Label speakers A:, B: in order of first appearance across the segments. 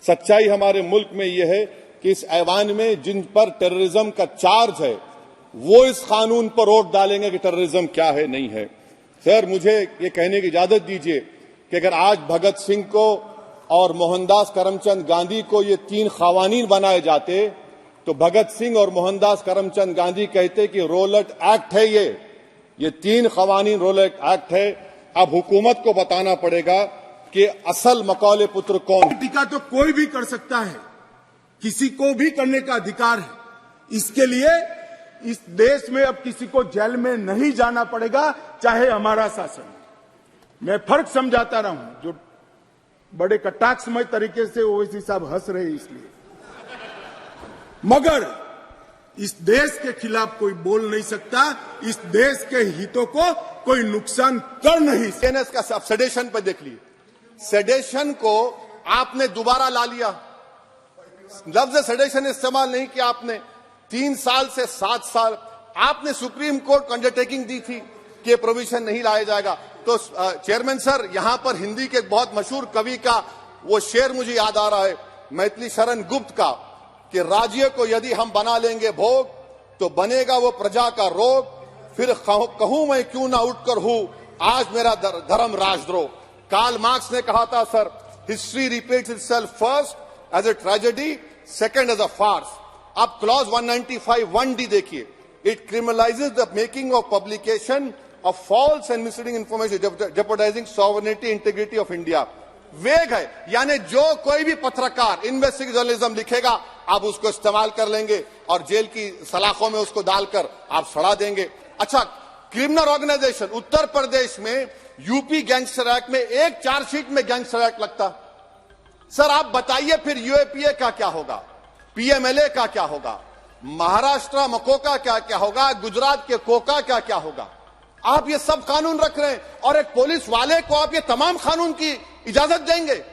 A: सच्चाई हमारे मुल्क में यह है कि इस ऐवान में जिन पर टेररिज्म का चार्ज है वो इस कानून पर वोट डालेंगे कि टेररिज्म क्या है नहीं है। सर, मुझे ये कहने की इजाजत दीजिए कि अगर आज भगत सिंह को और मोहनदास करमचंद गांधी को ये 3 खवानीन बनाए जाते तो भगत सिंह और मोहनदास करमचंद गांधी कहते कि रोलट एक्ट है ये 3 खवानीन रोलट एक्ट है। अब हुकूमत को बताना पड़ेगा कि असल मकौले पुत्र कौन।
B: टीका तो कोई भी कर सकता है, किसी को भी करने का अधिकार है। इसके लिए इस देश में अब किसी को जेल में नहीं जाना पड़ेगा, चाहे हमारा शासन। मैं फर्क समझाता रहा हूं, जो बड़े कटाक्षमय तरीके से ओवैसी साहब हंस रहे इसलिए, मगर इस देश के खिलाफ कोई बोल नहीं सकता, इस देश के हितों को कोई नुकसान कर नहीं सकता।
A: का सब सेडेशन पर देख लिए, सेडेशन को आपने दोबारा ला लिया, लफ्ज सेडेशन इस्तेमाल नहीं किया आपने। 3 साल से 7 साल आपने सुप्रीम कोर्ट को अंडरटेकिंग दी थी कि प्रोविजन नहीं लाया जाएगा। तो चेयरमैन सर, यहां पर हिंदी के एक बहुत मशहूर कवि का वो शेर मुझे याद आ रहा है, मैथिली शरण गुप्त का, कि राज्य को यदि हम बना लेंगे भोग तो बनेगा वो प्रजा का रोग, फिर कहूं मैं क्यों ना उठकर हूं आज मेरा धर्म राजद्रोह। कार्ल मार्क्स ने कहा था sir, history repeats itself first as a tragedy, second as a farce. आप क्लॉज 195(1)D देखिए, it criminalises the making of publication of false and misleading information jeopardising sovereignty integrity of India. Vague है, यानी जो कोई भी पत्रकार investigative journalism लिखेगा आप उसको इस्तेमाल कर लेंगे और जेल की सलाखों में उसको डालकर आप सड़ा देंगे। अच्छा, क्रिमिनल ऑर्गेनाइजेशन उत्तर प्रदेश में यूपी गैंगस्टर एक्ट में एक चार्जशीट में गैंगस्टर एक्ट लगता। सर आप बताइए फिर यूएपीए का क्या होगा, पीएमएलए का क्या होगा, महाराष्ट्र मको का क्या होगा, गुजरात के कोका का क्या होगा। आप ये सब कानून रख रहे हैं और एक पुलिस वाले को आप ये तमाम कानून की इजाजत देंगे।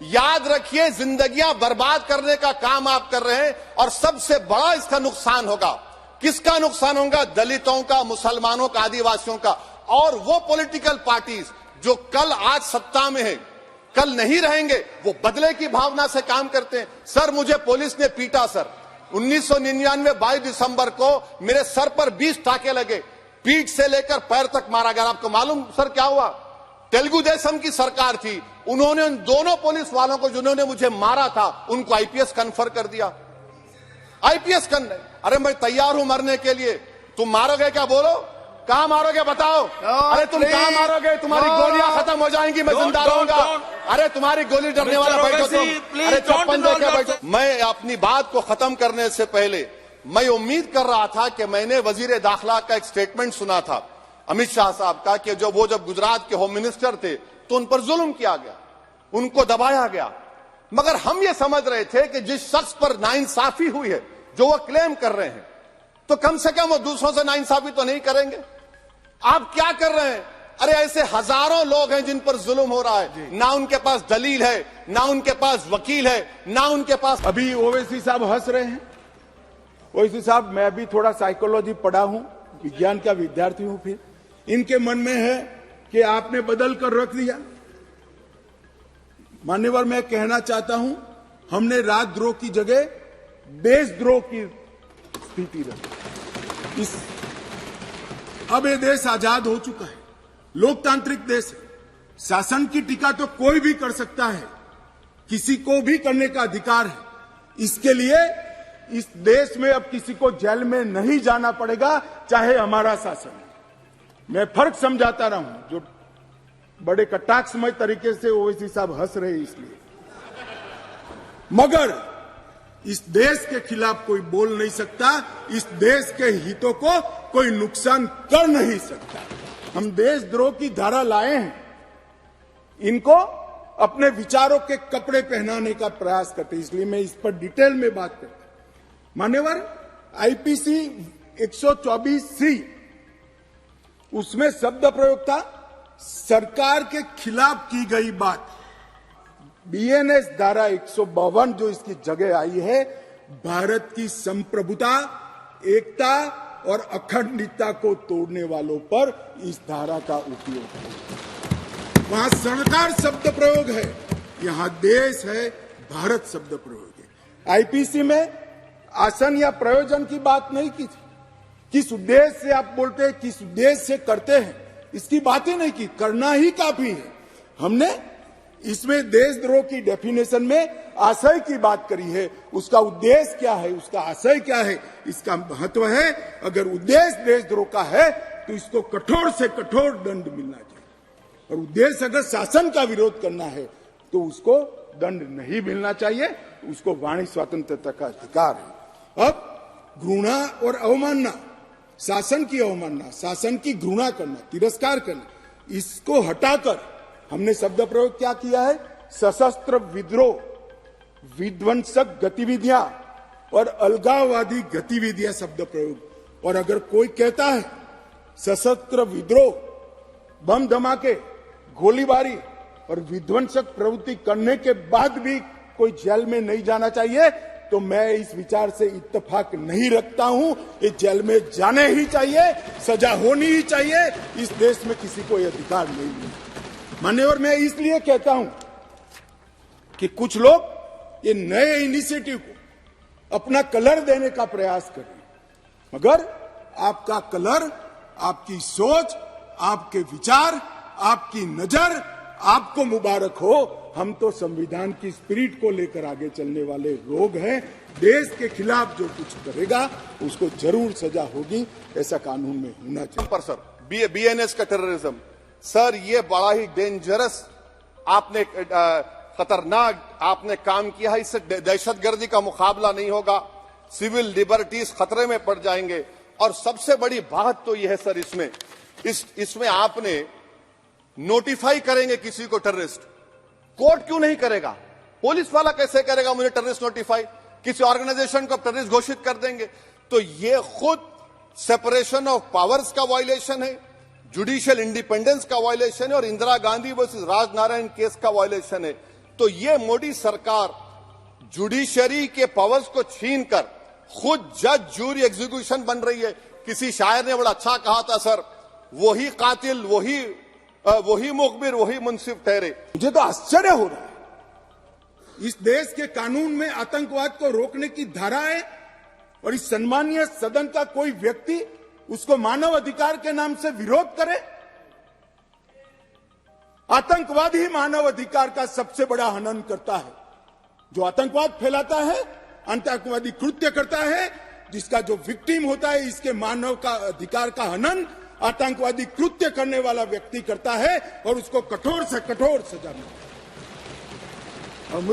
A: याद रखिए, जिंदगियां बर्बाद करने का काम आप कर रहे हैं और सबसे बड़ा इसका नुकसान होगा। किसका नुकसान होगा? दलितों का, मुसलमानों का, आदिवासियों का। और वो पॉलिटिकल पार्टीज जो कल आज सत्ता में है, कल नहीं रहेंगे, वो बदले की भावना से काम करते हैं। सर मुझे पुलिस ने पीटा सर, 1999 22 दिसंबर को मेरे सर पर 20 टाके लगे, पीठ से लेकर पैर तक मारा गया। आपको मालूम सर क्या हुआ? तेलुगु देशम की सरकार थी, उन्होंने उन दोनों पुलिस वालों को जिन्होंने मुझे मारा था उनको आईपीएस कन्फर कर दिया। आईपीएस अरे मैं तैयार हूं मरने के लिए। तुम मारोगे क्या? बोलो, कहां मारोगे बताओ? अरे तुम कहां मारोगे? तुम्हारी गोलियां खत्म हो जाएंगी, मैं जिंदा रहूंगा। अरे तुम्हारी गोली डरने वाला बैठो तुम, अरे चप्पन देके बैठो। मैं अपनी बात को खत्म करने से पहले मैं उम्मीद कर रहा था कि मैंने वजीर दाखिला का एक स्टेटमेंट सुना था अमित शाह साहब का, कि जब गुजरात के होम मिनिस्टर थे तो उन पर जुल्म किया गया, उनको दबाया गया। मगर हम ये समझ रहे थे कि जिस शख्स पर नाइंसाफी हुई है, जो वो क्लेम कर रहे हैं, तो कम से कम वो दूसरों से नाइंसाफी तो नहीं करेंगे। आप क्या कर रहे हैं? अरे ऐसे हजारों लोग हैं जिन पर जुल्म हो रहा है, ना उनके पास दलील है, ना उनके पास वकील है, ना उनके पास।
B: अभी ओवैसी साहब हंस रहे हैं। ओवैसी साहब, मैं अभी थोड़ा साइकोलॉजी पढ़ा हूं, विज्ञान का विद्यार्थी हूं। फिर इनके मन में है कि आपने बदल कर रख दिया। मान्यवर, मैं कहना चाहता हूं, हमने राजद्रोह की जगह देशद्रोह की स्थिति रखी। अब ये देश आजाद हो चुका है, लोकतांत्रिक देश है। शासन की टीका तो कोई भी कर सकता है, किसी को भी करने का अधिकार है। इसके लिए इस देश में अब किसी को जेल में नहीं जाना पड़ेगा, चाहे हमारा शासन। मैं फर्क समझाता रहा हूं, जो बड़े कटाक्षमय तरीके से ओवैसी साहब हंस रहे इसलिए, मगर इस देश के खिलाफ कोई बोल नहीं सकता, इस देश के हितों को कोई नुकसान कर नहीं सकता। हम देशद्रोह की धारा लाए हैं, इनको अपने विचारों के कपड़े पहनाने का प्रयास करते, इसलिए मैं इस पर डिटेल में बात करता हूं। मान्यवर, आईपीसी 124C, उसमें शब्द प्रयोग था सरकार के खिलाफ की गई बात। बीएनएस धारा 152 जो इसकी जगह आई है, भारत की संप्रभुता, एकता और अखंडता को तोड़ने वालों पर इस धारा का उपयोग है। वहां सरकार शब्द प्रयोग है, यहां देश है, भारत शब्द प्रयोग है। आईपीसी में आसन या प्रयोजन की बात नहीं की थी। किस उद्देश्य से आप बोलते हैं, किस उद्देश्य से करते हैं, इसकी बात ही नहीं की। करना ही काफी है। हमने इसमें देशद्रोह की डेफिनेशन में आशय की बात करी है। उसका उद्देश्य क्या है, उसका आशय क्या है, इसका महत्व है। अगर उद्देश्य देशद्रोह का है तो इसको कठोर से कठोर दंड मिलना चाहिए, और उद्देश्य अगर शासन का विरोध करना है तो उसको दंड नहीं मिलना चाहिए। उसको वाणी स्वतंत्रता का अधिकार है। अब घृणा और अवमानना, शासन की अवमानना, शासन की घृणा करना, तिरस्कार करना, इसको हटाकर हमने शब्द प्रयोग क्या किया है? सशस्त्र विद्रोह, विध्वंसक गतिविधियां और अलगाववादी गतिविधियां शब्द प्रयोग। और अगर कोई कहता है सशस्त्र विद्रोह, बम धमाके, गोलीबारी और विध्वंसक प्रवृत्ति करने के बाद भी कोई जेल में नहीं जाना चाहिए, तो मैं इस विचार से इत्तेफाक नहीं रखता हूं। ये जेल में जाने ही चाहिए, सजा होनी ही चाहिए। इस देश में किसी को यह अधिकार नहीं है। मान्यवर, मैं इसलिए कहता हूं कि कुछ लोग ये नए इनिशिएटिव को अपना कलर देने का प्रयास कर रहे हैं, मगर आपका कलर, आपकी सोच, आपके विचार, आपकी नजर आपको मुबारक हो। हम तो संविधान की स्पिरिट को लेकर आगे चलने वाले लोग हैं। देश के खिलाफ जो कुछ करेगा उसको जरूर सजा होगी। ऐसा कानून में होना चाहिए।
A: पर सर बीएनएस का टेररिज्म, सर ये बड़ा ही डेंजरस आपने खतरनाक आपने काम किया है। इससे दहशतगर्दी का मुकाबला नहीं होगा, सिविल लिबर्टीज खतरे में पड़ जाएंगे। और सबसे बड़ी बात तो यह है सर, इसमें आपने नोटिफाई करेंगे किसी को टेररिस्ट, कोर्ट क्यों नहीं करेगा? पुलिस वाला कैसे करेगा मुझे टेररिस्ट नोटिफाई? किसी ऑर्गेनाइजेशन को टेररिस्ट घोषित कर देंगे। तो ये खुद सेपरेशन ऑफ पावर्स का वायलेशन है, जुडिशियल इंडिपेंडेंस का वायलेशन है और इंदिरा गांधी वर्सेस राजनारायण केस का वायलेशन है। तो ये मोदी सरकार जुडिशरी के पावर्स को छीनकर खुद जज, जूरी, एग्जीक्यूशन बन रही है। किसी शायर ने बड़ा अच्छा कहा था सर, वही कातिल, वही मुखबिर, वही मुंसिफ ठहरे।
B: मुझे तो आश्चर्य हो रहा है, इस देश के कानून में आतंकवाद को रोकने की धारा है और इस सम्मानीय सदन का कोई व्यक्ति उसको मानव अधिकार के नाम से विरोध करे। आतंकवाद ही मानव अधिकार का सबसे बड़ा हनन करता है। जो आतंकवाद फैलाता है, आतंकवादी कृत्य करता है, जिसका जो विक्टिम होता है, इसके मानव का अधिकार का हनन आतंकवादी कृत्य करने वाला व्यक्ति करता है और उसको कठोर से कठोर सजा मिलती है।